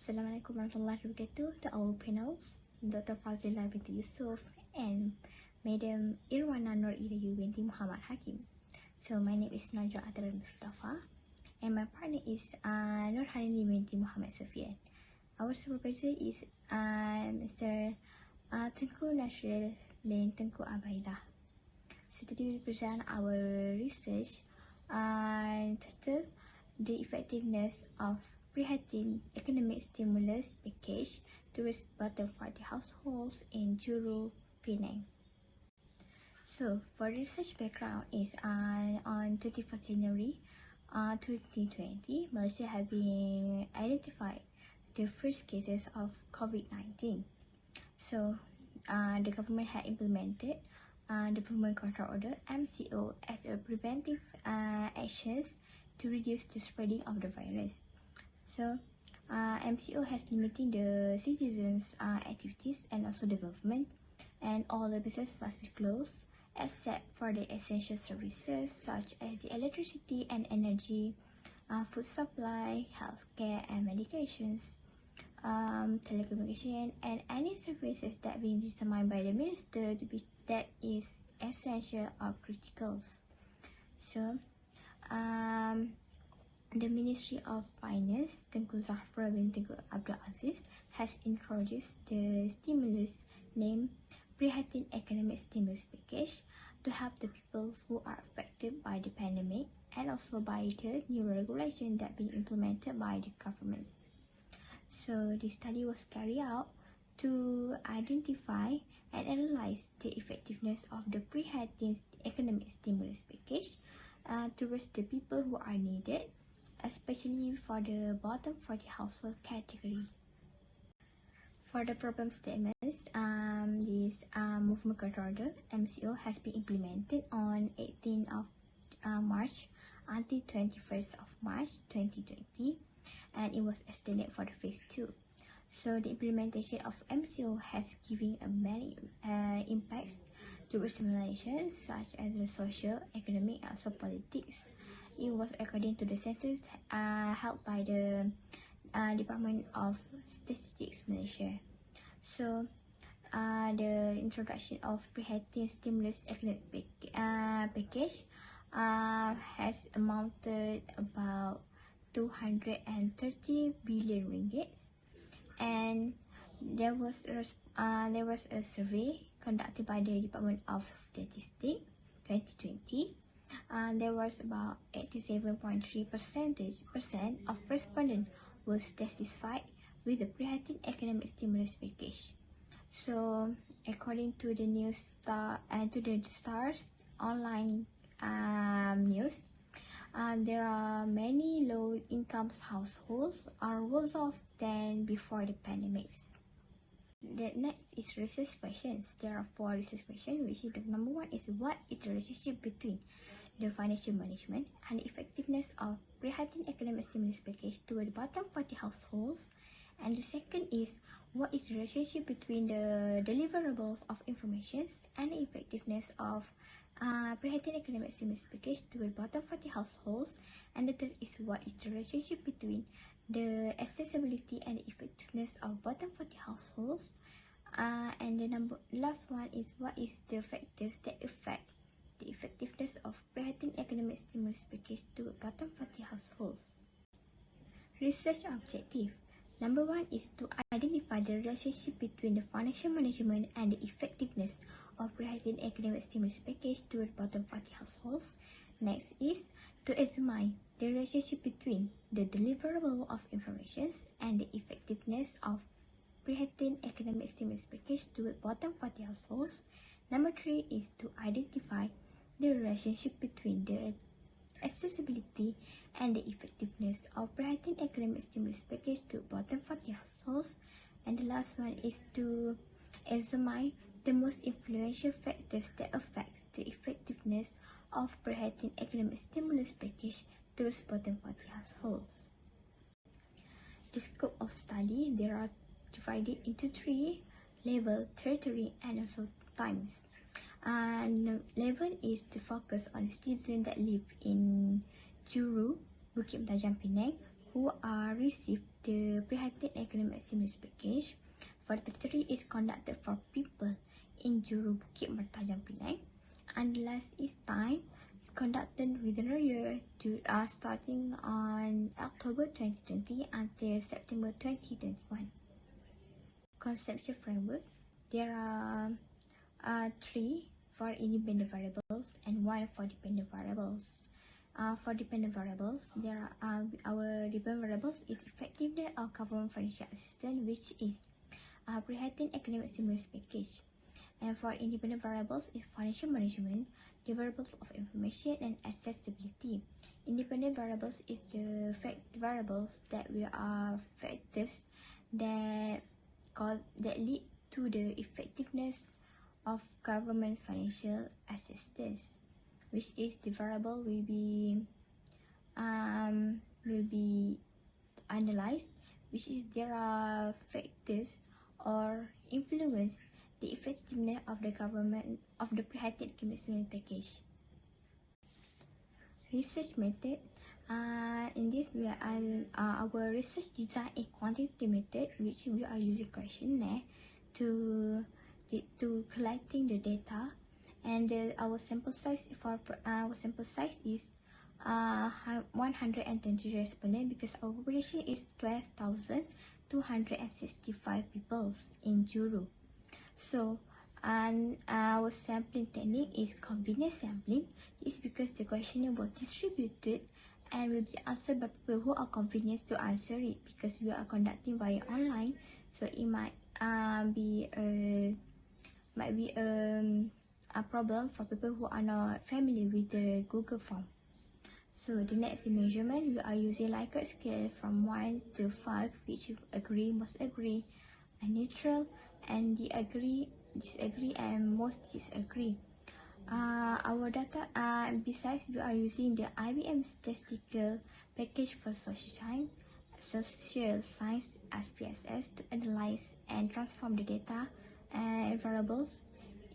Assalamualaikum warahmatullahi wabarakatuh to our panels, Dr. Fazila binti Yusoff and Madam IRWANA NOORIDAYU binti Muhammad Hakim. So my name is Najwa Athirah MUSTAFA and my partner is HANANI binti Muhammad SUFFIAN. Our supervisor is Mr. TUNKU NASHRIL bin TUNKU ABAIDAH. So today we present our research titled The Effectiveness of Prihatin Economic Stimulus Package towards bottom 40 households in Juru, Penang. So, for research background is on 24th January 2020, Malaysia have been identified the first cases of COVID-19. So, the government had implemented the Movement Control Order (MCO) as a preventive actions to reduce the spreading of the virus. So, MCO has limiting the citizens' activities and also the government, and all the businesses must be closed except for the essential services such as the electricity and energy, food supply, healthcare and medications, telecommunication, and any services that being determined by the minister to be that is essential or critical. So, the Ministry of Finance, TUNKU Zafra bin TUNKU Abdul Aziz, has introduced the stimulus named Prihatin Economic Stimulus Package to help the people who are affected by the pandemic and also by the new regulation that being implemented by the governments. So the study was carried out to identify and analyze the effectiveness of the Prihatin Economic Stimulus Package towards the people who are needed, especially for the bottom 40 household category. For the problem statements, this Movement Control Order (MCO) has been implemented on 18th of March until 21st of March 2020, and it was extended for the phase 2. So the implementation of MCO has given a many impacts towards Malaysia, such as the social, economic, and also politics. It was according to the census held by the Department of Statistics Malaysia. So, the introduction of Prihatin Stimulus Economic Package has amounted about 230 billion ringgit, and there was a survey conducted by the Department of Statistics 2020. There was about 87.3% of respondents were satisfied with the Prihatin Economic Stimulus Package. So, according to the Stars online news, there are many low-income households are worse off than before the pandemics. The next is research questions. There are 4 research questions, which is the number 1 is what is the relationship between the financial management and the effectiveness of Prihatin Economic Stimulus Package to the bottom 40 households, and the second is what is the relationship between the deliverables of information and the effectiveness of Prihatin Economic Stimulus Package to the bottom 40 households, and the third is what is the relationship between the accessibility and the effectiveness of bottom 40 households, and the last one is what is the factors that affect the effectiveness of Prihatin Economic Stimulus Package to bottom 40 households. Research objective. Number 1 is to identify the relationship between the financial management and the effectiveness of Prihatin Economic Stimulus Package to the bottom 40 households. Next is to examine the relationship between the deliverable of information and the effectiveness of Prihatin Economic Stimulus Package to the bottom 40 households. Number 3 is to identify the relationship between the accessibility and the effectiveness of Prihatin Economic Stimulus Package to bottom 40 households. And the last one is to examine the most influential factors that affect the effectiveness of Prihatin Economic Stimulus Package to bottom 40 households. The scope of study, there are divided into 3 level, territory, and also times. Level is to focus on citizens that live in Juru, Bukit Tajam, Penang, who received the Prihatin Academic Stimulus Package for the territory is conducted for people in Juru, Bukit Mertajam, Penang, and the last is time is conducted within a year starting on October 2020 until September 2021. Conceptual framework. There are 3 for independent variables and 1 for dependent variables. For dependent variables, there are our dependent variables is effectiveness of government financial assistance, which is Prihatin Academic Stimulus Package. And for independent variables is financial management, the variables of information and accessibility. Independent variables is the variables that we are factors that lead to the effectiveness of government financial assistance, which is the variable will be analyzed, which is there are factors or influence the effectiveness of the government of the Prihatin Academic Package. Research method. In this, our research design a quantitative method, which we are using questionnaire to collecting the data, and our sample size is 120 respondents because our population is 12,265 people in Juru. So, and our sampling technique is convenience sampling. It's because the questionnaire was distributed and will be answered by people who are convenient to answer it, because we are conducting via online, so it might be a problem for people who are not familiar with the Google form. So the next measurement, we are using Likert scale from 1 to 5, which agree, most agree, and neutral, and disagree, and most disagree. Our data, besides, we are using the IBM statistical package for social science SPSS to analyze and transform the data and variables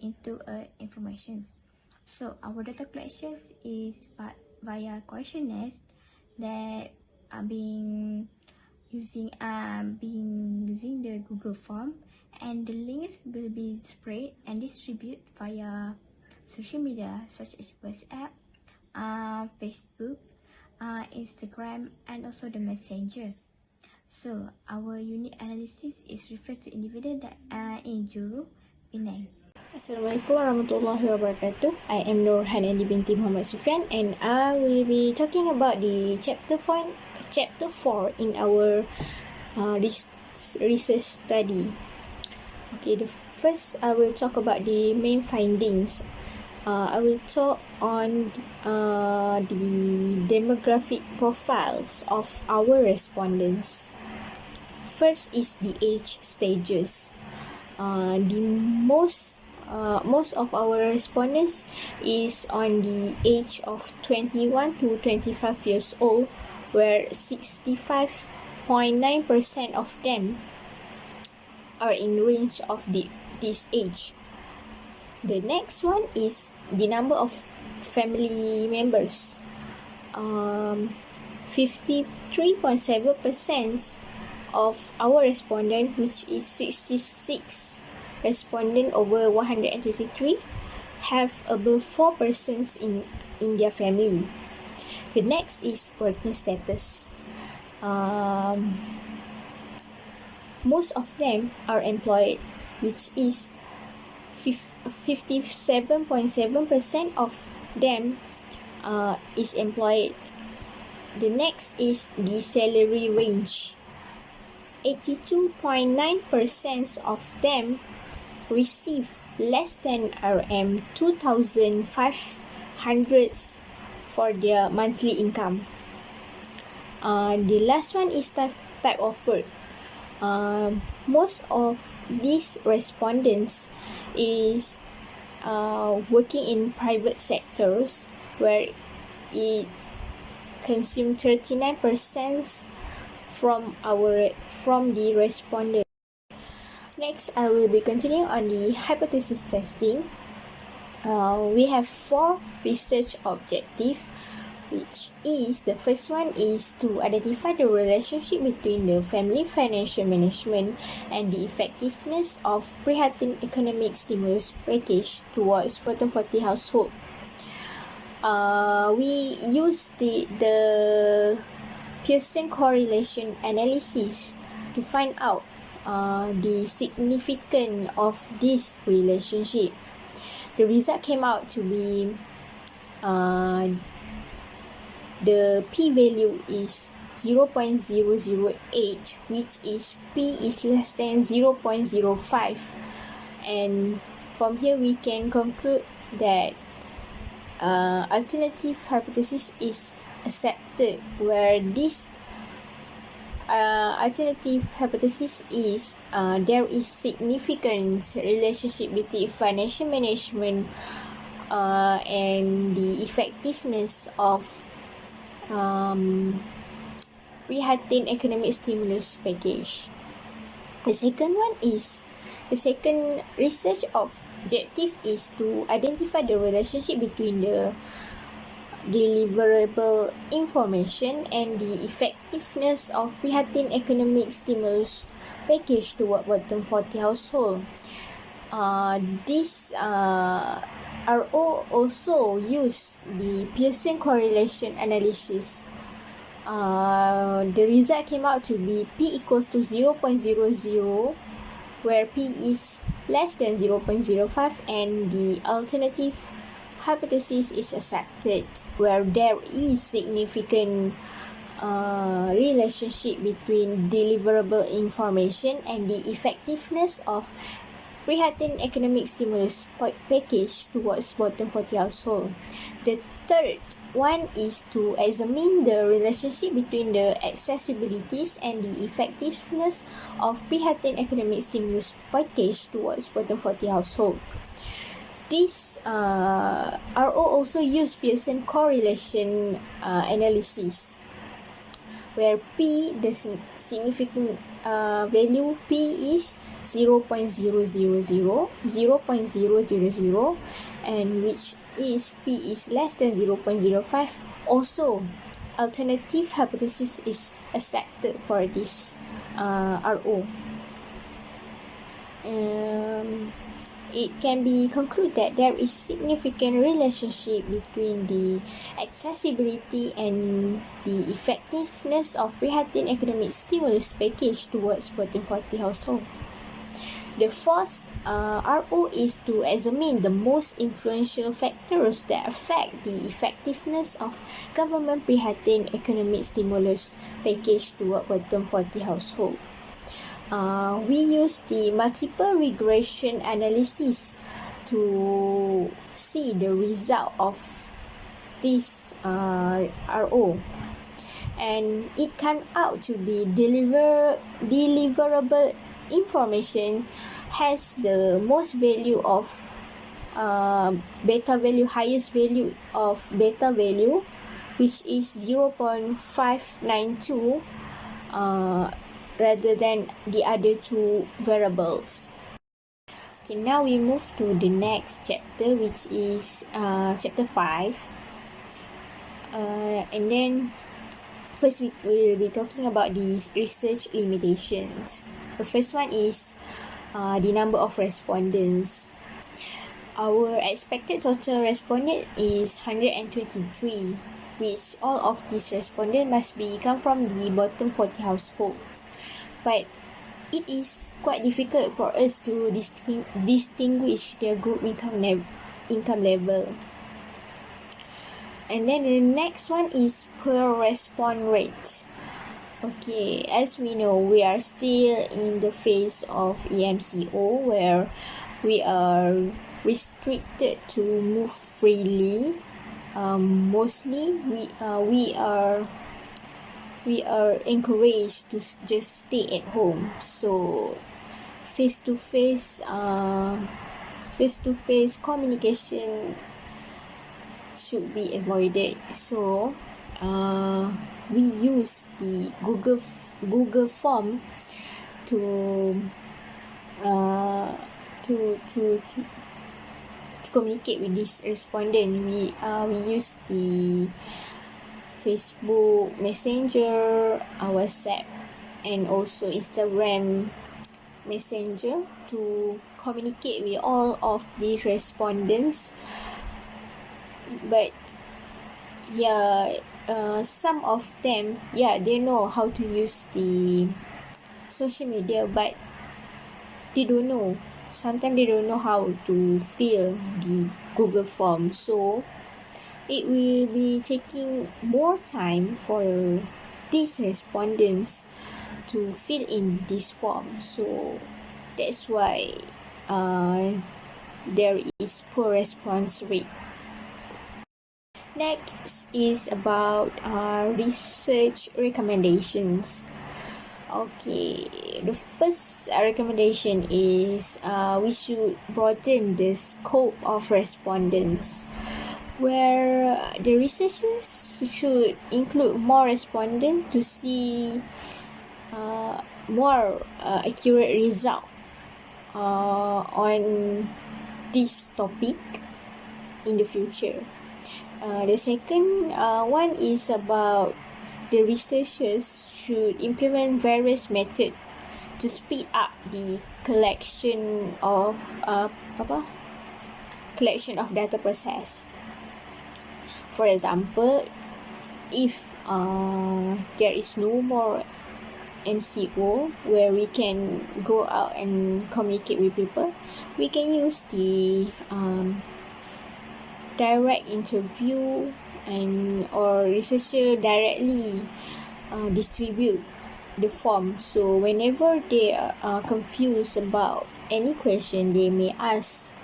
into informations. So our data collections is via questionnaires that are being using the Google form, and the links will be spread and distributed via social media such as WhatsApp, Facebook, Instagram, and also the Messenger. So our unit analysis is refers to individual that in Juru, Penang. Assalamualaikum warahmatullahi wabarakatuh. I am HANANI binti Muhammad SUFFIAN, and I will be talking about the chapter 4 in our research study. Okay, the first I will talk about the main findings. I will talk on the demographic profiles of our respondents. First is the age stages. Most of our respondents is on the age of 21 to 25 years old, where 65.9% of them are in range of this age. The next one is the number of family members. 53.7% of our respondent, which is 66 respondent over 123, have above 4 persons in their family. The next is working status. Most of them are employed, which is 57.7% of them is employed. The next is the salary range. 82.9% of them receive less than RM2,500 for their monthly income. The last one is type of work. Most of these respondents is working in private sectors, where it consumes 39% from the respondent. Next, I will be continuing on the hypothesis testing. We have 4 research objectives. which is the first one is to identify the relationship between the family financial management and the effectiveness of Prihatin economic stimulus package towards bottom 40 household. We use the Pearson correlation analysis to find out the significance of this relationship. The result came out to be the p-value is 0.008, which is p is less than 0.05, and from here we can conclude that alternative hypothesis is accepted, where this alternative hypothesis is there is significant relationship between financial management and the effectiveness of Prihatin economic stimulus package. The second research objective is to identify the relationship between the deliverable information and the effectiveness of Prihatin economic stimulus package toward bottom 40 household. This RO also use the Pearson correlation analysis. The result came out to be P equals to 0.00, where P is less than 0.05, and the alternative hypothesis is accepted, where there is significant relationship between deliverable information and the effectiveness of Prihatin economic stimulus package towards bottom 40 household. The third one is to examine the relationship between the accessibilities and the effectiveness of Prihatin economic stimulus package towards bottom 40 household. This RO also use Pearson correlation analysis, where P, the significant value P is 0.000, 0.000, and which is P is less than 0.05. Also, alternative hypothesis is accepted for this RO. It can be concluded that there is significant relationship between the accessibility and the effectiveness of Prihatin economic stimulus package towards bottom 40 household. The fourth RO is to examine the most influential factors that affect the effectiveness of government Prihatin economic stimulus package toward bottom 40 household. We use the multiple regression analysis to see the result of this RO, and it came out to be deliverable information has the most value of beta value, highest value of beta value, which is 0.592 rather than the other two variables. Okay, now we move to the next chapter, which is chapter 5. And then first we will be talking about these research limitations. The first one is the number of respondents. Our expected total respondent is 123, which all of these respondents must come from the bottom 40 households. But it is quite difficult for us to distinguish their group income level. And then the next one is per respond rate. Okay, as we know, we are still in the phase of EMCO, where we are restricted to move freely. Mostly, we are encouraged to just stay at home. So, face-to-face communication should be avoided. So, we use the Google form to communicate with this respondent. We use the Facebook Messenger, WhatsApp, and also Instagram Messenger to communicate with all of the respondents. But some of them, they know how to use the social media, but they don't know. Sometimes they don't know how to fill the Google form. So it will be taking more time for these respondents to fill in this form. So that's why there is poor response rate. Next is about research recommendations. Okay, the first recommendation is we should broaden the scope of respondents, where the researchers should include more respondents to see more accurate result on this topic in the future. The second one is about the researchers should implement various methods to speed up the collection of data process. For example, if there is no more MCO where we can go out and communicate with people, we can use the direct interview or researcher directly distribute the form. So whenever they are confused about any question, they may ask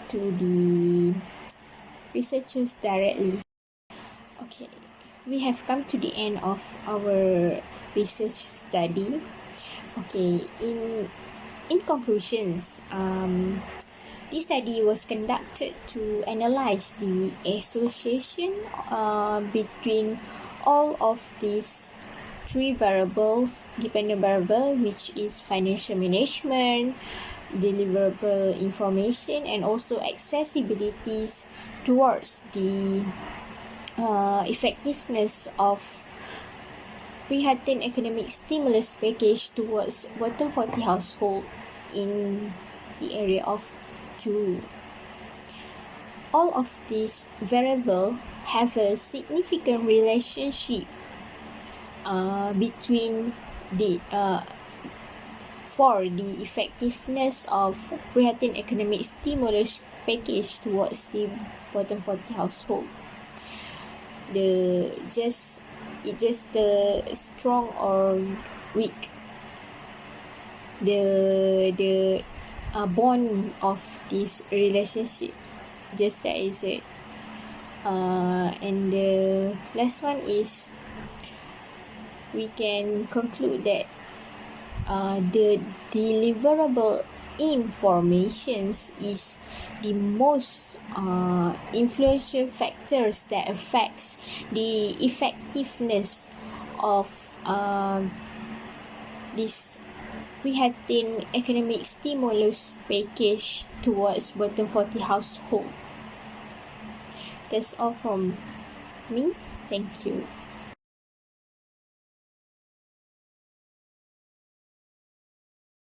to the researchers directly. Okay, we have come to the end of our research study. Okay, in conclusions, this study was conducted to analyze the association between all of these three variables, dependent variable, which is financial management, deliverable information, and also accessibilities towards the effectiveness of Prihatin economic stimulus package towards bottom 40 household in the area of Juru. All of these variables have a significant relationship between the for the effectiveness of Prihatin economic stimulus package towards the bottom 40 household. Just the strong or weak, the bond of this relationship, just that is it. And the last one is we can conclude that the deliverable informations is the most influential factors that affects the effectiveness of this Prihatin economic stimulus package towards bottom 40 household. That's all from me. Thank you.